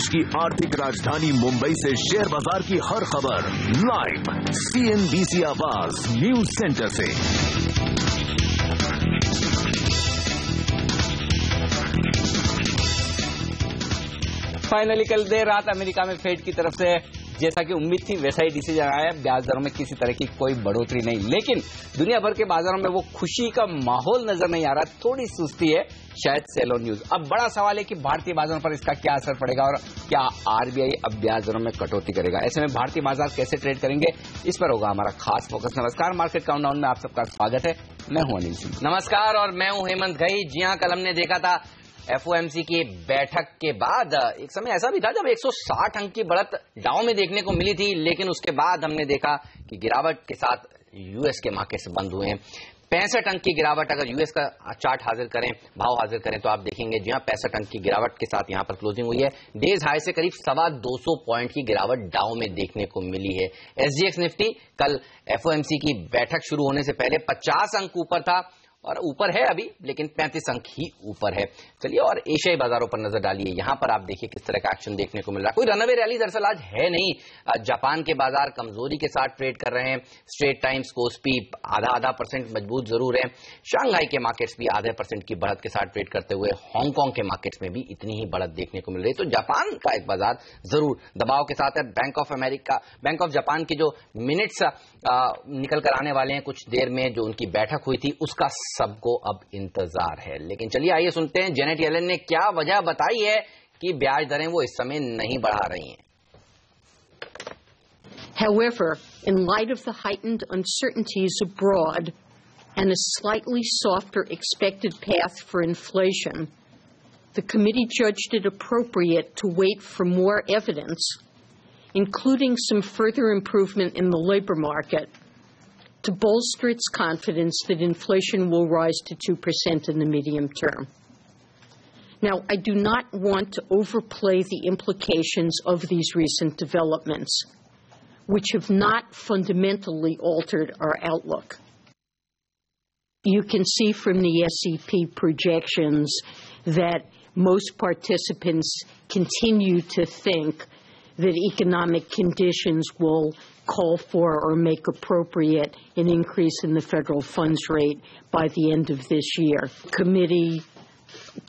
देश की आर्थिक राजधानी मुंबई से शेयर बाजार की हर खबर लाइव CNBC आवाज न्यूज सेंटर से। फाइनली कल देर रात अमेरिका में फेड की तरफ से जैसा कि उम्मीद थी वैसा ही डिसीजन आया। ब्याज दरों में किसी तरह की कोई बढ़ोतरी नहीं, लेकिन दुनिया भर के बाजारों में वो खुशी का माहौल नजर नहीं आ रहा, थोड़ी सुस्ती है, शायद सेल ऑन न्यूज। अब बड़ा सवाल है कि भारतीय बाजारों पर इसका क्या असर पड़ेगा और क्या RBI अब ब्याज दरों में कटौती करेगा। ऐसे में भारतीय बाजार कैसे ट्रेड करेंगे, इस पर होगा हमारा खास फोकस। नमस्कार, मार्केट काउंटडाउन में आप सबका स्वागत है। मैं हूं अनिल सिंह। नमस्कार, और मैं हूं हेमंत घई। जी हां, कल हमने देखा था FOMC की बैठक के बाद एक समय ऐसा भी था जब 160 अंक की बढ़त डाउ में देखने को मिली थी, लेकिन उसके बाद हमने देखा कि गिरावट के साथ US के मार्केट्स बंद हुए हैं। 65 अंक की गिरावट, अगर US का चार्ट हाजिर करें, भाव हाजिर करें, तो आप देखेंगे जी हां 65 अंक की गिरावट के साथ यहां पर क्लोजिंग हुई है। डेज हाई से करीब 225 पॉइंट की गिरावट डाउ में देखने को मिली है। SGX निफ्टी कल FOMC की बैठक शुरू होने से पहले 50 अंक ऊपर था और ऊपर है अभी, लेकिन 35 अंक ही ऊपर है। चलिए और एशियाई बाजारों पर नजर डालिए। यहां पर आप देखिए किस तरह का एक्शन देखने को मिल रहा है। कोई रनअवे रैली दरअसल आज है नहीं। जापान के बाजार कमजोरी के साथ ट्रेड कर रहे हैं। स्ट्रेट टाइम्स कोस्पी आधा % मजबूत जरूर है। शांघाई के मार्केट्स भी आधे % की बढ़त के साथ ट्रेड करते हुए, हांगकांग के मार्केट्स में भी इतनी ही बढ़त देखने को मिल रही है। तो जापान का एक बाजार जरूर दबाव के साथ है। बैंक ऑफ जापान की जो मिनट्स निकल कर आने वाले हैं कुछ देर में, जो उनकी बैठक हुई थी उसका सबको अब इंतजार है। लेकिन चलिए आइए सुनते हैं जेनेट येलेन ने क्या वजह बताई है कि ब्याज दरें वो इस समय नहीं बढ़ा रही हैं। However, in light of the heightened uncertainties abroad and a slightly softer expected path for inflation, the committee judged it appropriate to wait for more evidence, including some further improvement in the labor market, to bolster its confidence that inflation will rise to 2% in the medium term. Now, I do not want to overplay the implications of these recent developments, which have not fundamentally altered our outlook. You can see from the SEP projections that most participants continue to think that economic conditions will call for or make appropriate an increase in the federal funds rate by the end of this year. Committee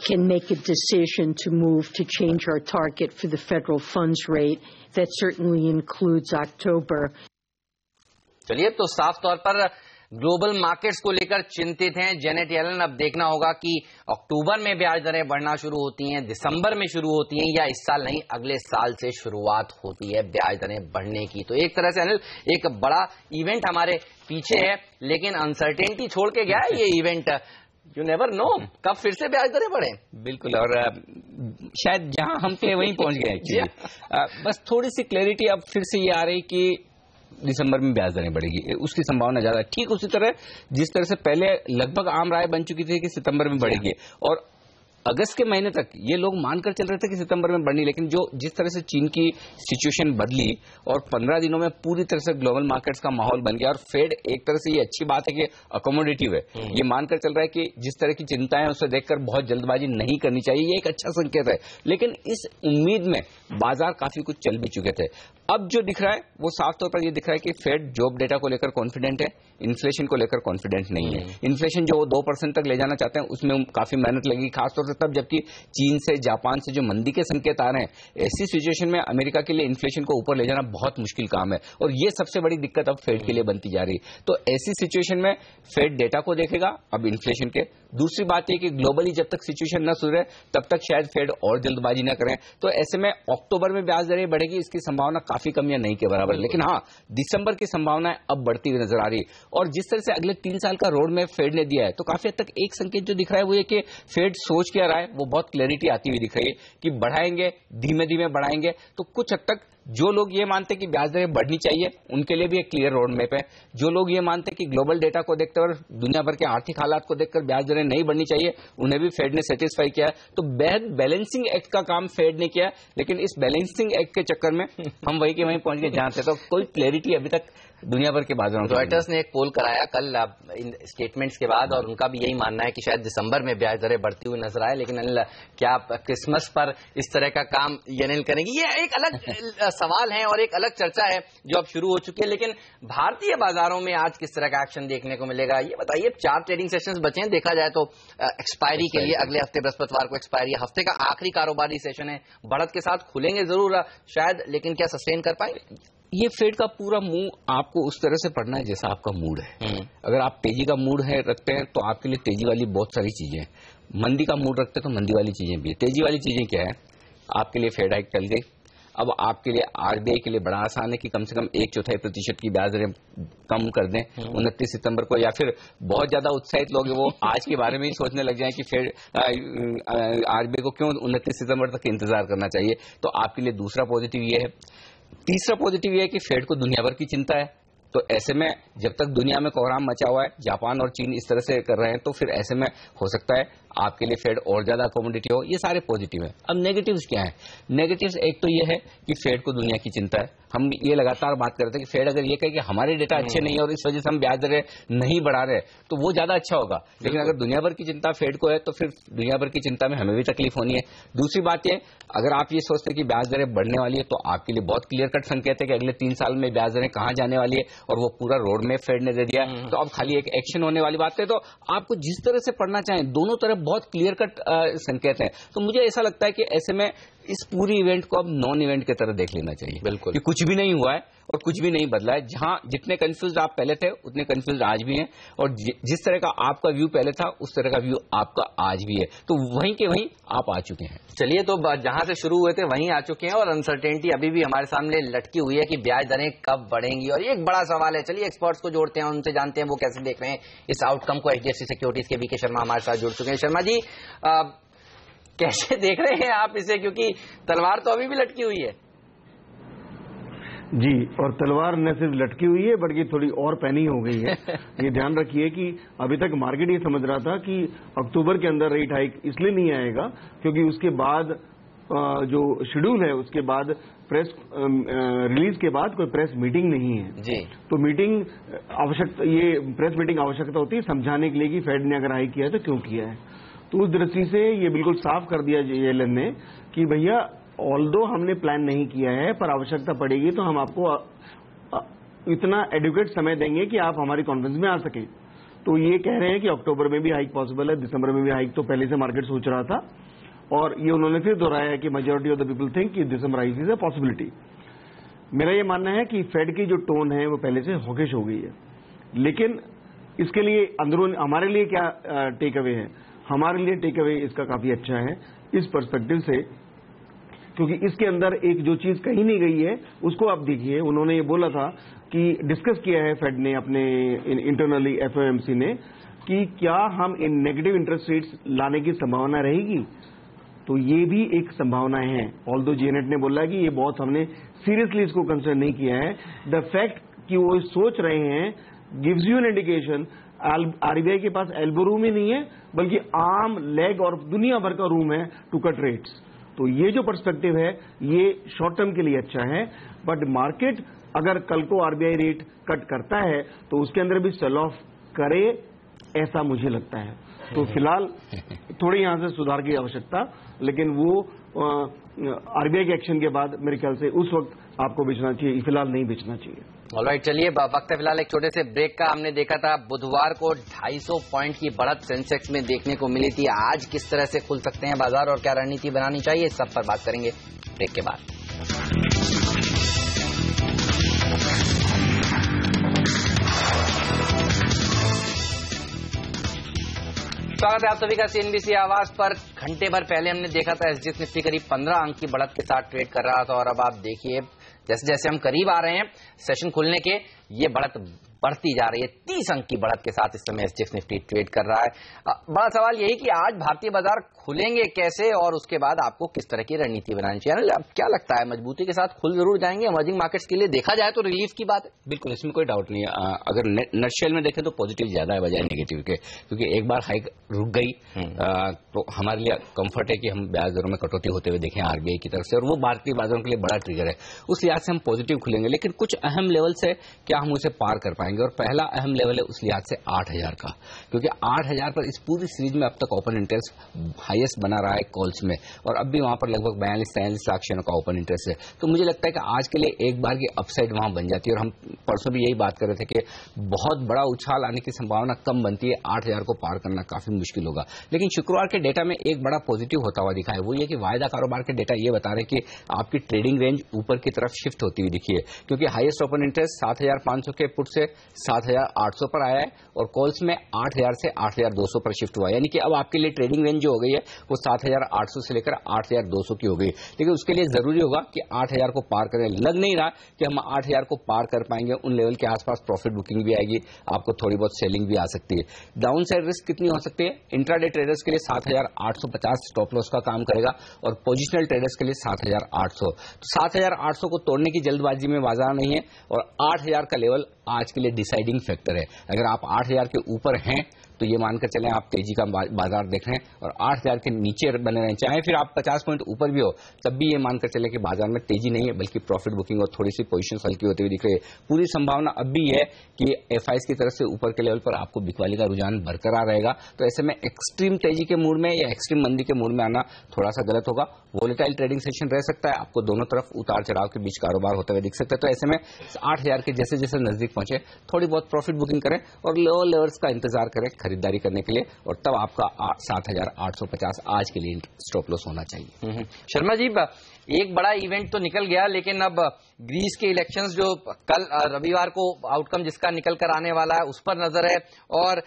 can make a decision to move to change our target for the federal funds rate. That certainly includes October. चलिए, तो साफ तौर पर global markets को लेकर चिंतित हैं Janet Yellen. अब देखना होगा कि अक्टूबर में ब्याज दरें बढ़ना शुरू होती हैं, दिसंबर में शुरू होती हैं, या इस साल नहीं अगले साल से शुरुआत होती है ब्याज दरें बढ़ने की। तो एक तरह से अनिल एक बड़ा इवेंट हमारे पीछे है, लेकिन अनसर्टेनिटी छोड़ के गया है ये इवेंट। यू नेवर नो कब फिर से ब्याज दरें बढ़े। बिल्कुल, और शायद जहां हम थे वहीं पहुंच गए एक्चुअली। बस थोड़ी सी क्लैरिटी अब फिर से ये आ रही कि दिसंबर में ब्याज दरें बढ़ेगी, उसकी संभावना ज्यादा है। ठीक उसी तरह जिस तरह से पहले लगभग आम राय बन चुकी थी कि सितंबर में बढ़ेगी, और अगस्त के महीने तक ये लोग मानकर चल रहे थे कि सितंबर में बढ़नी, लेकिन जिस तरह से चीन की सिचुएशन बदली और 15 दिनों में पूरी तरह से ग्लोबल मार्केट्स का माहौल बन गया, और फेड एक तरह से ये अच्छी बात है कि अकोमोडेटिव है, ये मानकर चल रहा है कि जिस तरह की चिंताएं उसे देखकर बहुत जल्दबाजी नहीं करनी चाहिए, ये एक अच्छा संकेत है। लेकिन इस उम्मीद में बाजार काफी कुछ चल भी चुके थे। अब जो दिख रहा है वो साफ तौर पर ये दिख रहा है कि फेड जॉब डेटा को लेकर कॉन्फिडेंट है, इन्फ्लेशन को लेकर कॉन्फिडेंट नहीं है। इन्फ्लेशन जो 2% तक ले जाना चाहते हैं उसमें काफी मेहनत लगेगी, खासतौर से तब जबकि चीन से जापान से जो मंदी के संकेत आ रहे हैं। ऐसी सिचुएशन में अमेरिका के लिए इन्फ्लेशन को ऊपर ले जाना बहुत मुश्किल काम है, और ये सबसे बड़ी दिक्कत अब फेड के लिए बनती जा रही है। तो ऐसी सिचुएशन में फेड डेटा को देखेगा अब इन्फ्लेशन के। दूसरी बात यह कि ग्लोबली जब तक सिचुएशन न सुधरे तब तक शायद फेड और जल्दबाजी न करें। तो ऐसे में अक्टूबर में ब्याज दरें बढ़ेगी इसकी संभावना काफी कम या नहीं के बराबर, लेकिन हाँ दिसंबर की संभावना अब बढ़ती हुई नजर आ रही है। और जिस तरह से अगले 3 साल का रोड मैप फेड ने दिया है, तो काफी हद तक एक संकेत जो दिख रहा है वो ये कि फेड सोच क्या रहा है वो बहुत क्लैरिटी आती हुई दिख रही है कि बढ़ाएंगे, धीमे धीमे बढ़ाएंगे, तो कुछ हद तक जो लोग ये मानते कि ब्याज दरें बढ़नी चाहिए उनके लिए भी एक क्लियर रोड मैप है। जो लोग ये मानते कि ग्लोबल डेटा को देखकर और दुनिया भर के आर्थिक हालात को देखकर ब्याज दरें नहीं बढ़नी चाहिए, उन्हें भी फेड ने सेटिस्फाई किया है। तो बैलेंसिंग एक्ट का काम फेड ने किया, लेकिन इस बैलेंसिंग एक्ट के चक्कर में हम वहीं के वहीं पहुंच गए जहां थे। तो कोई क्लैरिटी अभी तक दुनिया भर के बाजारों में। रॉयटर्स ने एक पोल कराया कल इन स्टेटमेंट्स के बाद, और उनका भी यही मानना है कि शायद दिसंबर में ब्याज दरें बढ़ती हुई नजर आए। लेकिन अनिल, क्या आप क्रिसमस पर इस तरह का काम अनिल करेंगे? ये एक अलग सवाल है और एक अलग चर्चा है जो अब शुरू हो चुकी है। लेकिन भारतीय बाजारों में आज किस तरह का एक्शन देखने को मिलेगा, ये बताइए। 4 ट्रेडिंग सेशंस बचे हैं, देखा जाए तो एक्सपायरी के लिए अगले हफ्ते बृहस्पतिवार को एक्सपायरी, हफ्ते का आखिरी कारोबारी सेशन है। बढ़त के साथ खुलेंगे जरूर शायद, लेकिन क्या सस्टेन कर पाएंगे? ये फेड का पूरा मूड आपको उस तरह से पढ़ना है जैसा आपका मूड है। अगर आप तेजी का मूड है रखते हैं तो आपके लिए तेजी वाली बहुत सारी चीजें हैं, मंदी का मूड रखते हैं तो मंदी वाली चीजें भी है। तेजी वाली चीजें क्या है? आपके लिए फेड हाइक टल गई। अब आपके लिए आरबीआई के लिए बड़ा आसान है कि कम से कम 1/4% की ब्याज दरें कम कर दें 29 सितंबर को, या फिर बहुत ज्यादा उत्साहित लोग वो आज के बारे में ही सोचने लग जाएं कि फेड आरबीआई को क्यों 29 सितंबर तक इंतजार करना चाहिए। तो आपके लिए दूसरा पॉजिटिव ये है। तीसरा पॉजिटिव ये है कि फेड को दुनिया भर की चिंता है। तो ऐसे में जब तक दुनिया में कोहराम मचा हुआ है, जापान और चीन इस तरह से कर रहे हैं, तो फिर ऐसे में हो सकता है आपके लिए फेड और ज्यादा अकोमोडेटिव हो। ये सारे पॉजिटिव है। अब नेगेटिव्स क्या है? नेगेटिव्स एक तो ये है कि फेड को दुनिया की चिंता है। हम ये लगातार बात करते हैं कि फेड अगर ये कहे कि हमारे डेटा अच्छे नहीं है और इस वजह से हम ब्याज दरें नहीं बढ़ा रहे, तो वो ज्यादा अच्छा होगा। लेकिन अगर दुनिया भर की चिंता फेड को है तो फिर दुनिया भर की चिंता में हमें भी तकलीफ होनी है। दूसरी बात ये, अगर आप ये सोचते हैं कि ब्याज दरें बढ़ने वाली है, तो आपके लिए बहुत क्लियर कट संकेत है कि अगले 3 साल में ब्याज दरें कहां जाने वाली है, और वो पूरा रोड मैप फेड ने दे दिया। तो अब खाली एक एक्शन होने वाली बात है। तो आपको जिस तरह से पढ़ना चाहें, दोनों तरफ बहुत क्लियर कट संकेत हैं। तो मुझे ऐसा लगता है कि ऐसे में इस पूरी इवेंट को अब नॉन इवेंट की तरह देख लेना चाहिए। बिल्कुल, कि कुछ भी नहीं हुआ है और कुछ भी नहीं बदला है। जहां जितने कंफ्यूज आप पहले थे उतने कंफ्यूज आज भी हैं, और जिस तरह का आपका व्यू पहले था उस तरह का व्यू आपका आज भी है। तो वहीं के वहीं आप आ चुके हैं। चलिए, तो जहां से शुरू हुए थे वहीं आ चुके हैं, और अनसर्टेनिटी अभी भी हमारे सामने लटकी हुई है कि ब्याज दरें कब बढ़ेंगी, और ये एक बड़ा सवाल है। चलिए एक्सपर्ट्स को जोड़ते हैं, उनसे जानते हैं वो कैसे देख रहे हैं इस आउटकम को। एचडीएफसी सिक्योरिटीज के बीके शर्मा हमारे साथ जुड़ चुके हैं। शर्मा जी, कैसे देख रहे हैं आप इसे, क्योंकि तलवार तो अभी भी लटकी हुई है? जी, और तलवार न सिर्फ लटकी हुई है बल्कि थोड़ी और पैनी हो गई है। ये ध्यान रखिए कि अभी तक मार्केट ये समझ रहा था कि अक्टूबर के अंदर रेट हाइक इसलिए नहीं आएगा क्योंकि उसके बाद जो शेड्यूल है उसके बाद प्रेस रिलीज के बाद कोई प्रेस मीटिंग नहीं है जी। तो मीटिंग आवश्यकता, ये प्रेस मीटिंग आवश्यकता होती है समझाने के लिए कि फेड ने अगर हाइक किया है तो क्यों किया है। तो उस दृष्टि से ये बिल्कुल साफ कर दिया जेएलएन ने कि भैया ऑल्दो हमने प्लान नहीं किया है, पर आवश्यकता पड़ेगी तो हम आपको इतना एडुकेट समय देंगे कि आप हमारी कॉन्फ्रेंस में आ सके। तो ये कह रहे हैं कि अक्टूबर में भी हाइक पॉसिबल है, दिसंबर में भी हाइक तो पहले से मार्केट सोच रहा था, और ये उन्होंने फिर दोहराया है कि majority of the people think कि दिसंबर हाइक इज अ पॉसिबिलिटी। मेरा ये मानना है कि फेड की जो टोन है वो पहले से हॉकिश हो गई है, लेकिन इसके लिए अंदरून हमारे लिए क्या टेक अवे है? हमारे लिए टेक अवे इसका काफी अच्छा है इस पर्सपेक्टिव से, क्योंकि इसके अंदर एक जो चीज कही नहीं गई है उसको आप देखिए। उन्होंने ये बोला था कि डिस्कस किया है फेड ने अपने इंटरनली एफओएमसी ने कि क्या हम इन नेगेटिव इंटरेस्ट रेट्स लाने की संभावना रहेगी, तो ये भी एक संभावना है। ऑल्दो जेनेट ने बोला कि ये बहुत हमने सीरियसली इसको कंसिडर नहीं किया है। द फैक्ट कि वो सोच रहे हैं gives you an indication RBI के पास एल्बो रूम ही नहीं है बल्कि आर्म लेग और दुनिया भर का रूम है टू कट रेट्स। तो ये जो पर्सपेक्टिव है ये शॉर्ट टर्म के लिए अच्छा है, बट मार्केट अगर कल को आरबीआई रेट कट करता है तो उसके अंदर भी सेल ऑफ करे, ऐसा मुझे लगता है। तो फिलहाल थोड़ी यहां से सुधार की आवश्यकता, लेकिन वो आरबीआई के एक्शन के बाद मेरे ख्याल से उस वक्त आपको बेचना चाहिए, फिलहाल नहीं बेचना चाहिए। ऑलराइट, चलिए वक्त है फिलहाल एक छोटे से ब्रेक का। हमने देखा था बुधवार को 250 पॉइंट की बढ़त सेंसेक्स में देखने को मिली थी। आज किस तरह से खुल सकते हैं बाजार और क्या रणनीति बनानी चाहिए, इस सब पर बात करेंगे ब्रेक के बाद। स्वागत है आप सभी का सीएनबीसी आवाज पर। घंटे भर पहले हमने देखा था एसजीएक्स निफ्टी करीब 15 अंक की बढ़त के साथ ट्रेड कर रहा था, और अब आप देखिए जैसे जैसे हम करीब आ रहे हैं सेशन खुलने के, ये बढ़त बढ़ती जा रही है। 30 अंक की बढ़त के साथ इस समय SGX निफ्टी ट्रेड कर रहा है। बड़ा सवाल यही कि आज भारतीय बाजार खुलेंगे कैसे और उसके बाद आपको किस तरह की रणनीति बनानी चाहिए। अब क्या लगता है, मजबूती के साथ खुल जरूर जाएंगे इमर्जिंग मार्केट्स के लिए? देखा जाए तो रिलीफ की बात है। बिल्कुल, इसमें कोई डाउट नहीं है। अगर नटशेल में देखें तो पॉजिटिव ज्यादा है बजाय नेगेटिव के, क्योंकि एक बार हाइक रुक गई तो हमारे लिए कंफर्ट है कि हम ब्याज दरों में कटौती होते हुए देखें RBI की तरफ से, और वो भारतीय बाजारों के लिए बड़ा ट्रिगर है। उस लिहाज से हम पॉजिटिव खुलेंगे, लेकिन कुछ अहम लेवल से क्या हम उसे पार कर पाएंगे? और पहला अहम लेवल है उस लिहाज से 8000 का, क्योंकि 8000 पर इस पूरी सीरीज में अब तक ओपन इंटरेस्ट हाईएस्ट बना रहा है कॉल्स में, और अब भी वहां पर लगभग 42-43 लाख शेयरों का ओपन इंटरेस्ट है। तो मुझे लगता है कि आज के लिए एक बार की अपसाइड वहां बन जाती है, और हम परसों भी यही बात कर रहे थे कि बहुत बड़ा उछाल आने की संभावना कम बनती है। 8000 को पार करना काफी मुश्किल होगा। लेकिन शुक्रवार के डेटा में एक बड़ा पॉजिटिव होता हुआ दिखा है, वो ये कि वायदा कारोबार के डेटा ये बता रहे कि आपकी ट्रेडिंग रेंज ऊपर की तरफ शिफ्ट होती हुई दिखी है, क्योंकि हाईएस्ट ओपन इंटरेस्ट 7500 के पुट से 7800 पर आया है, और कॉल्स में 8000 से 8200 पर शिफ्ट हुआ है। यानी कि अब आपके लिए ट्रेडिंग रेंज जो हो गई है वो 7800 से लेकर 8200 की हो गई। लेकिन उसके लिए जरूरी होगा कि 8000 को पार करें। लग नहीं रहा कि हम 8000 को पार कर पाएंगे। उन लेवल के आसपास प्रॉफिट बुकिंग भी आएगी, आपको थोड़ी बहुत सेलिंग भी आ सकती है। डाउन साइड रिस्क कितनी हो सकती है? इंट्राडे ट्रेडर्स के लिए 7850 स्टॉप लॉस का काम करेगा, और पोजिशनल ट्रेडर्स के लिए 7800। तो 7800 को तोड़ने की जल्दबाजी में बाजार नहीं है, और 8000 का लेवल आज के लिए डिसाइडिंग फैक्टर है। अगर आप 8000 के ऊपर हैं तो ये मानकर चलें आप तेजी का बाजार देख रहे हैं, और 8000 के नीचे बने रहें, चाहे फिर आप 50 पॉइंट ऊपर भी हो, तब भी ये मानकर चलें कि बाजार में तेजी नहीं है, बल्कि प्रॉफिट बुकिंग और थोड़ी सी पोजीशन हल्की होती हुई दिख रही है। पूरी संभावना अब भी है कि FIs की तरफ से ऊपर के लेवल पर आपको बिकवाली का रुझान बरकरार रहेगा। तो ऐसे में एक्सट्रीम तेजी के मूड में या एक्सट्रीम मंदी के मूड में आना थोड़ा सा गलत होगा। वोलेटाइल ट्रेडिंग सेशन रह सकता है, आपको दोनों तरफ उतार चढ़ाव के बीच कारोबार होते हुए दिख सकता है। तो ऐसे में 8000 के जैसे जैसे नजदीक पहुंचे थोड़ी बहुत प्रॉफिट बुकिंग करें, और लोअर लेवल्स का इंतजार करें खरीदारी करने के लिए, और तब आपका 7850 आज के लिए स्टॉप लॉस होना चाहिए। शर्मा जी, एक बड़ा इवेंट तो निकल गया, लेकिन अब ग्रीस के इलेक्शंस जो कल रविवार को आउटकम जिसका निकल कर आने वाला है उस पर नजर है, और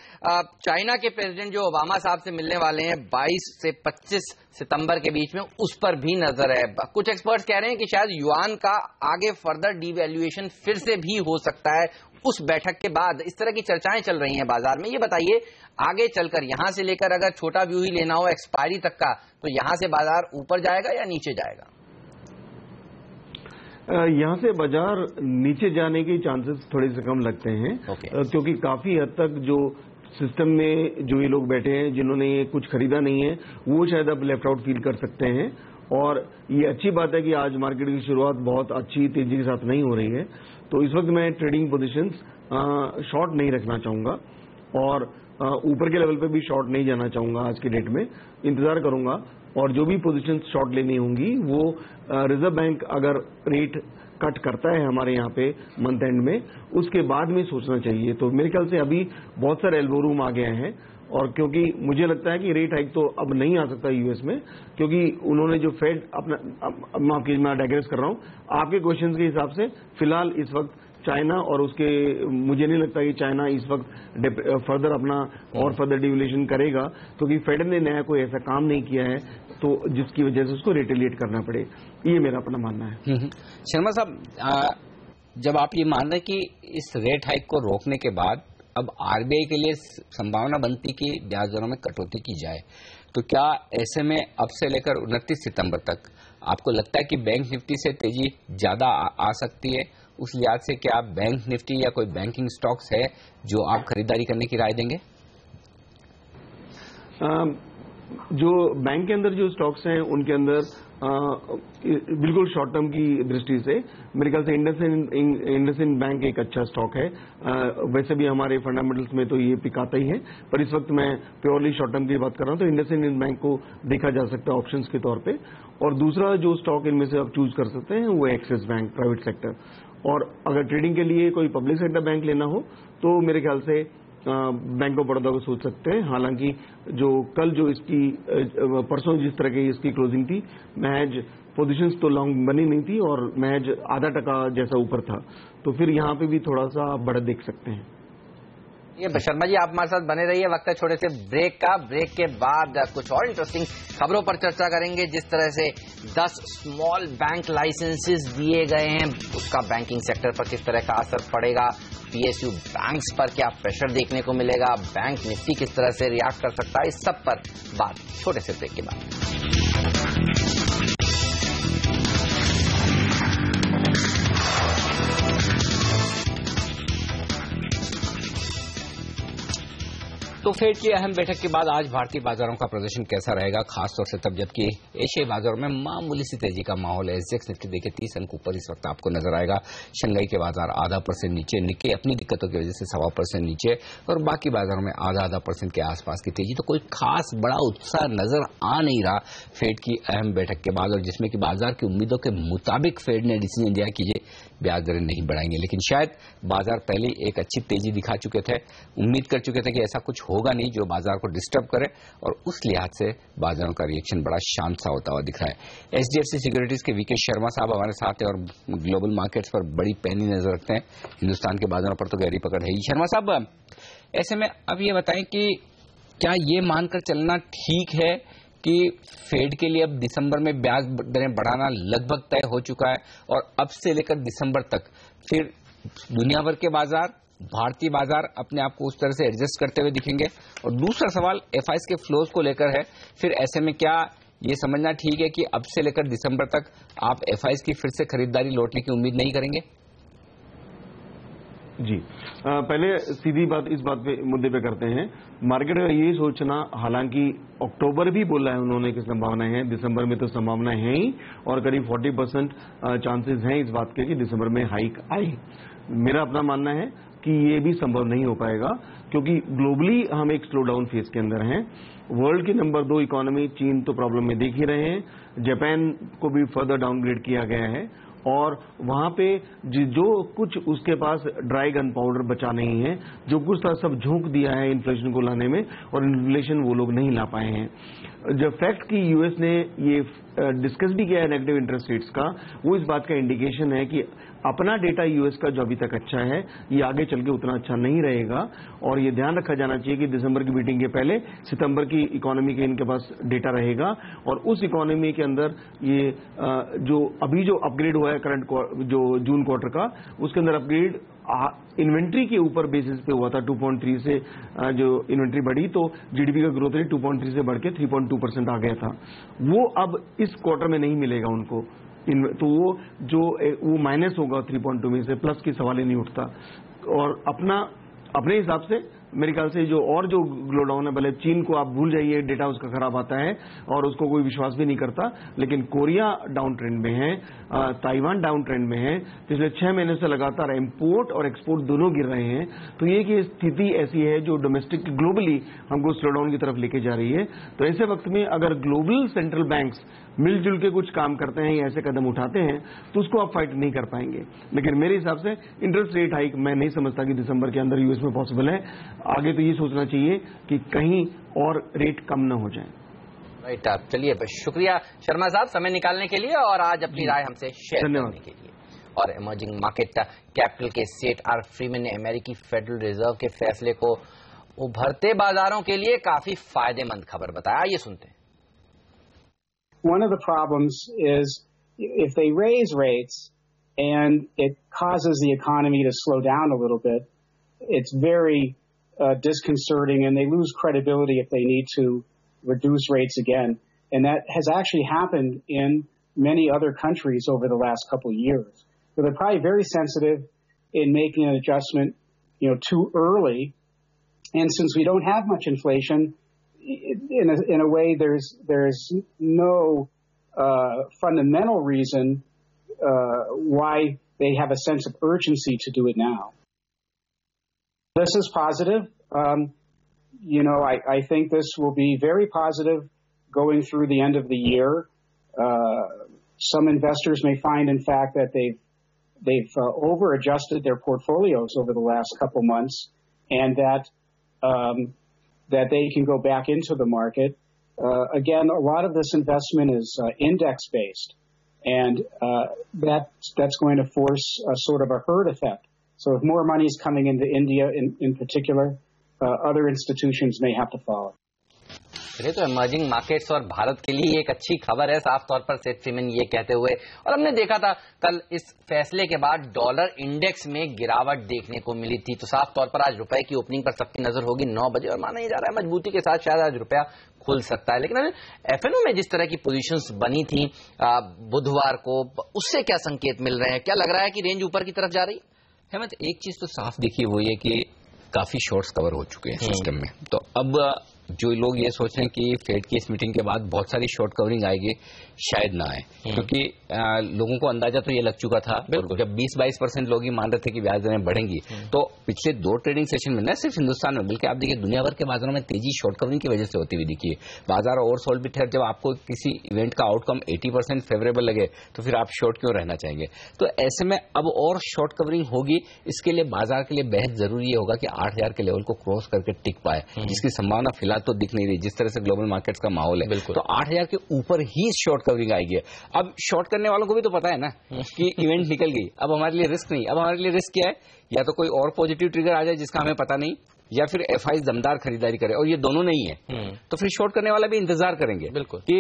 चाइना के प्रेसिडेंट जो ओबामा साहब से मिलने वाले हैं 22 से 25 सितंबर के बीच में, उस पर भी नजर है। कुछ एक्सपर्ट्स कह रहे हैं कि शायद युआन का आगे फर्दर डिवैल्यूएशन फिर से भी हो सकता है उस बैठक के बाद। इस तरह की चर्चाएं चल रही हैं बाजार में। ये बताइए, आगे चलकर यहां से लेकर अगर छोटा व्यू ही लेना हो एक्सपायरी तक का, तो यहां से बाजार ऊपर जाएगा या नीचे जाएगा? यहां से बाजार नीचे जाने के चांसेस थोड़े से कम लगते हैं, क्योंकि काफी हद तक जो सिस्टम में जो ये लोग बैठे हैं जिन्होंने कुछ खरीदा नहीं है, वो शायद अब लेफ्ट आउट फील कर सकते हैं। और ये अच्छी बात है कि आज मार्केट की शुरुआत बहुत अच्छी तेजी के साथ नहीं हो रही है, तो इस वक्त मैं ट्रेडिंग पोजीशंस शॉर्ट नहीं रखना चाहूंगा, और ऊपर के लेवल पे भी शॉर्ट नहीं जाना चाहूंगा। आज की डेट में इंतजार करूंगा, और जो भी पोजीशंस शॉर्ट लेनी होंगी वो रिजर्व बैंक अगर रेट कट करता है हमारे यहाँ पे मंथ एंड में, उसके बाद में सोचना चाहिए। तो मेरे ख्याल से अभी बहुत सारे एल्बो रूम आ गए हैं, और क्योंकि मुझे लगता है कि रेट हाइक तो अब नहीं आ सकता यूएस में, क्योंकि उन्होंने जो फेड अपना, मैं डाइग्रेस कर रहा हूं आपके क्वेश्चन के हिसाब से, फिलहाल इस वक्त चाइना और उसके, मुझे नहीं लगता कि चाइना इस वक्त फर्दर अपना और फर्दर डिवैल्यूएशन करेगा, क्योंकि फेड ने नया कोई ऐसा काम नहीं किया है तो जिसकी वजह से उसको रिटेलिएट करना पड़े। ये मेरा अपना मानना है। शर्मा साहब, जब आप ये मान रहे कि इस रेट हाइक को रोकने के बाद अब RBI के लिए संभावना बनती कि ब्याज दरों में कटौती की जाए, तो क्या ऐसे में अब से लेकर 29 सितंबर तक आपको लगता है कि बैंक निफ्टी से तेजी ज्यादा आ सकती है? उस लिहाज से क्या बैंक निफ्टी या कोई बैंकिंग स्टॉक्स है जो आप खरीदारी करने की राय देंगे? जो बैंक के अंदर जो स्टॉक्स हैं उनके अंदर बिल्कुल शॉर्ट टर्म की दृष्टि से मेरे ख्याल से इंडसइंड बैंक एक अच्छा स्टॉक है। वैसे भी हमारे फंडामेंटल्स में तो ये पिकाता ही है, पर इस वक्त मैं प्योरली शॉर्ट टर्म की बात कर रहा हूं, तो इंडसइंड बैंक को देखा जा सकता है ऑप्शंस के तौर पे। और दूसरा जो स्टॉक इनमें से आप चूज कर सकते हैं वो एक्सिस बैंक प्राइवेट सेक्टर। और अगर ट्रेडिंग के लिए कोई पब्लिक सेक्टर बैंक लेना हो तो मेरे ख्याल से बैंक ऑफ बड़ौदा को सोच सकते हैं। हालांकि जो कल जो इसकी परसों जिस तरह की इसकी क्लोजिंग थी, महज पोजीशंस तो लॉन्ग बनी नहीं थी और महज आधा टका जैसा ऊपर था, तो फिर यहां पे भी थोड़ा सा बढ़त देख सकते हैं। ये शर्मा जी, आप हमारे साथ बने रहिए। वक्त है छोटे से ब्रेक का। ब्रेक के बाद कुछ और इंटरेस्टिंग खबरों पर चर्चा करेंगे। जिस तरह से 10 स्मॉल बैंक लाइसेंसेस दिए गए हैं, उसका बैंकिंग सेक्टर पर किस तरह का असर पड़ेगा, PSU बैंक्स पर क्या प्रेशर देखने को मिलेगा, बैंक निफ्टी किस तरह से रिएक्ट कर सकता है, इस सब पर बात छोटे से ब्रेक के बाद। तो फेड की अहम बैठक के बाद आज भारतीय बाजारों का प्रदर्शन कैसा रहेगा, खासतौर से तब जबकि एशियाई बाजारों में मामूली सी तेजी का माहौल है। एसजेक्स निफ्टी देखिए 30 अंक ऊपर इस वक्त आपको नजर आएगा। शंघाई के बाजार 0.5% नीचे, निक्के अपनी दिक्कतों की वजह से 1.25% नीचे और बाकी बाजारों में आधा % के आसपास की तेजी। तो कोई खास बड़ा उत्साह नजर आ नहीं रहा फेड की अहम बैठक के बाद, और जिसमें कि बाजार की उम्मीदों के मुताबिक फेड ने डिसीजन दिया कि ये ब्याज दरें नहीं बढ़ाएंगे। लेकिन शायद बाजार पहले एक अच्छी तेजी दिखा चुके थे, उम्मीद कर चुके थे कि ऐसा कुछ होगा नहीं जो बाजार को डिस्टर्ब करे, और उस लिहाज से बाजारों का रिएक्शन बड़ा शांत सा होता हुआ दिख रहा है। HDFC सिक्योरिटीज के वीके शर्मा साहब हमारे साथ हैं और ग्लोबल मार्केट्स पर बड़ी पैनी नजर रखते हैं। हिंदुस्तान के बाजारों पर तो गहरी पकड़ है ही। शर्मा साहब, ऐसे में अब ये बताएं कि क्या ये मानकर चलना ठीक है कि फेड के लिए अब दिसंबर में ब्याज दरें बढ़ाना लगभग तय हो चुका है और अब से लेकर दिसंबर तक फिर दुनिया भर के बाजार, भारतीय बाजार अपने आप को उस तरह से एडजस्ट करते हुए दिखेंगे? और दूसरा सवाल एफआईएस के फ्लोज को लेकर है। फिर ऐसे में क्या ये समझना ठीक है कि अब से लेकर दिसंबर तक आप एफआईएस की फिर से खरीदारी लौटने की उम्मीद नहीं करेंगे? जी, पहले सीधी बात इस बात पे मुद्दे पे करते हैं। मार्केट का ये सोचना, हालांकि अक्टूबर भी बोला है उन्होंने कि संभावनाएं हैं, दिसंबर में तो संभावनाएं हैं ही, और करीब 40% चांसेस हैं इस बात के कि दिसंबर में हाइक आए। मेरा अपना मानना है कि ये भी संभव नहीं हो पाएगा, क्योंकि ग्लोबली हम एक स्लो डाउन फेज के अंदर हैं। वर्ल्ड की नंबर 2 इकोनॉमी चीन तो प्रॉब्लम में देख ही रहे हैं, जापान को भी फर्दर डाउनग्रेड किया गया है, और वहां पे जो कुछ उसके पास ड्राई गन पाउडर बचा नहीं है, जो कुछ था सब झोंक दिया है इन्फ्लेशन को लाने में, और इन्फ्लेशन वो लोग नहीं ला पाए हैं। जब फैक्ट कि यूएस ने ये डिस्कस भी किया है नेगेटिव इंटरेस्ट रेट्स का, वो इस बात का इंडिकेशन है कि अपना डेटा यूएस का जो अभी तक अच्छा है, ये आगे चल के उतना अच्छा नहीं रहेगा, और ये ध्यान रखा जाना चाहिए कि दिसंबर की मीटिंग के पहले सितंबर की इकोनॉमी के इनके पास डेटा रहेगा, और उस इकोनॉमी के अंदर ये जो अभी जो अपग्रेड हुआ है करंट जो जून क्वार्टर का, उसके अंदर अपग्रेड इन्वेंट्री के ऊपर बेसिस पे हुआ था। 2.3 से जो इन्वेंट्री बढ़ी तो जीडीपी का ग्रोथ रेट 2.3 से बढ़ के 3.2% आ गया था। वो अब इस क्वार्टर में नहीं मिलेगा उनको, तो वो माइनस होगा 3.2 में से, प्लस की सवाल ही नहीं उठता। और अपने हिसाब से मेरे ख्याल से जो ग्लो डाउन है, भले चीन को आप भूल जाइए, डेटा उसका खराब आता है और उसको कोई विश्वास भी नहीं करता, लेकिन कोरिया डाउन ट्रेंड में है, ताइवान डाउन ट्रेंड में है, पिछले 6 महीने से लगातार इंपोर्ट और एक्सपोर्ट दोनों गिर रहे हैं। तो ये कि स्थिति ऐसी है जो डोमेस्टिक ग्लोबली हमको स्लो डाउन की तरफ लेके जा रही है। तो ऐसे वक्त में अगर ग्लोबल सेंट्रल बैंक्स मिलजुल के कुछ काम करते हैं या ऐसे कदम उठाते हैं तो उसको आप फाइट नहीं कर पाएंगे। लेकिन मेरे हिसाब से इंटरेस्ट रेट हाइक मैं नहीं समझता कि दिसंबर के अंदर यूएस में पॉसिबल है। आगे तो ये सोचना चाहिए कि कहीं और रेट कम न हो जाए। राइट, आप चलिए, शुक्रिया शर्मा साहब समय निकालने के लिए और आज अपनी राय हमसे शेयर करने के लिए। और इमर्जिंग मार्केट कैपिटल के सेठ आर फ्रीमैन ने अमेरिकी फेडरल रिजर्व के फैसले को उभरते बाजारों के लिए काफी फायदेमंद खबर बताया। ये सुनते हैं। One of the problems is if they raise rates and it causes the economy to slow down a little bit, it's very disconcerting, and they lose credibility if they need to reduce rates again. And that has actually happened in many other countries over the last couple of years. So they're probably very sensitive in making an adjustment, too early. And since we don't have much inflation, in a way, there's no fundamental reason why they have a sense of urgency to do it now. This is positive. I think this will be very positive going through the end of the year. Some investors may find, in fact, that they've over-adjusted their portfolios over the last couple months, and that they can go back into the market. Again, a lot of this investment is index-based, and that's going to force a sort of a herd effect. So if more money is coming into India in particular, other institutions may have to follow. ये तो emerging markets और भारत के लिए एक अच्छी खबर है, साफ तौर पर सेठ सिमन ये कहते हुए। और हमने देखा था कल इस फैसले के बाद डॉलर इंडेक्स में गिरावट देखने को मिली थी, तो साफ तौर पर आज रुपए की ओपनिंग पर सबकी नजर होगी 9 बजे और माना ही जा रहा है मजबूती के साथ शायद आज रुपया खुल सकता है। लेकिन एफएनओ में जिस तरह की पोजीशंस बनी थी बुधवार को, उससे क्या संकेत मिल रहे हैं? क्या लग रहा है कि रेंज ऊपर की तरफ जा रही है? हेमंत, एक चीज तो साफ दिखी वो ये कि काफी शॉर्ट्स कवर हो चुके हैं सिस्टम में। तो अब जो लोग ये सोच रहे हैं कि फेड की इस मीटिंग के बाद बहुत सारी शॉर्ट कवरिंग आएगी, शायद ना आए, क्योंकि लोगों को अंदाजा तो ये लग चुका था। जब 20-22% लोग ही मान रहे थे कि ब्याज दरें बढ़ेंगी, तो पिछले 2 ट्रेडिंग सेशन में न सिर्फ हिंदुस्तान में बल्कि आप देखिए दुनिया भर के बाजारों में तेजी शॉर्ट कवरिंग की वजह से होती हुई दिखी है। बाजार ओवरसोल्ड भी थे। जब आपको किसी इवेंट का आउटकम 80% फेवरेबल लगे तो फिर आप शॉर्ट क्यों रहना चाहेंगे? तो ऐसे में अब और शॉर्ट कवरिंग होगी। इसके लिए बाजार के लिए बेहद जरूरी होगा कि 8000 के लेवल को क्रॉस करके टिक पाए, जिसकी संभावना फिलहाल तो दिख नहीं रही जिस तरह से ग्लोबल मार्केट्स का माहौल है। तो 8000 के ऊपर ही शॉर्ट कवरिंग आएगी। अब शॉर्ट करने वालों को भी तो पता है ना कि इवेंट निकल गई, अब हमारे लिए रिस्क नहीं। अब हमारे लिए रिस्क क्या है? या तो कोई और पॉजिटिव ट्रिगर आ जाए जिसका हमें पता नहीं, या फिर एफआई दमदार खरीदारी करे, और ये दोनों नहीं है तो फिर शॉर्ट करने वाला भी इंतजार करेंगे कि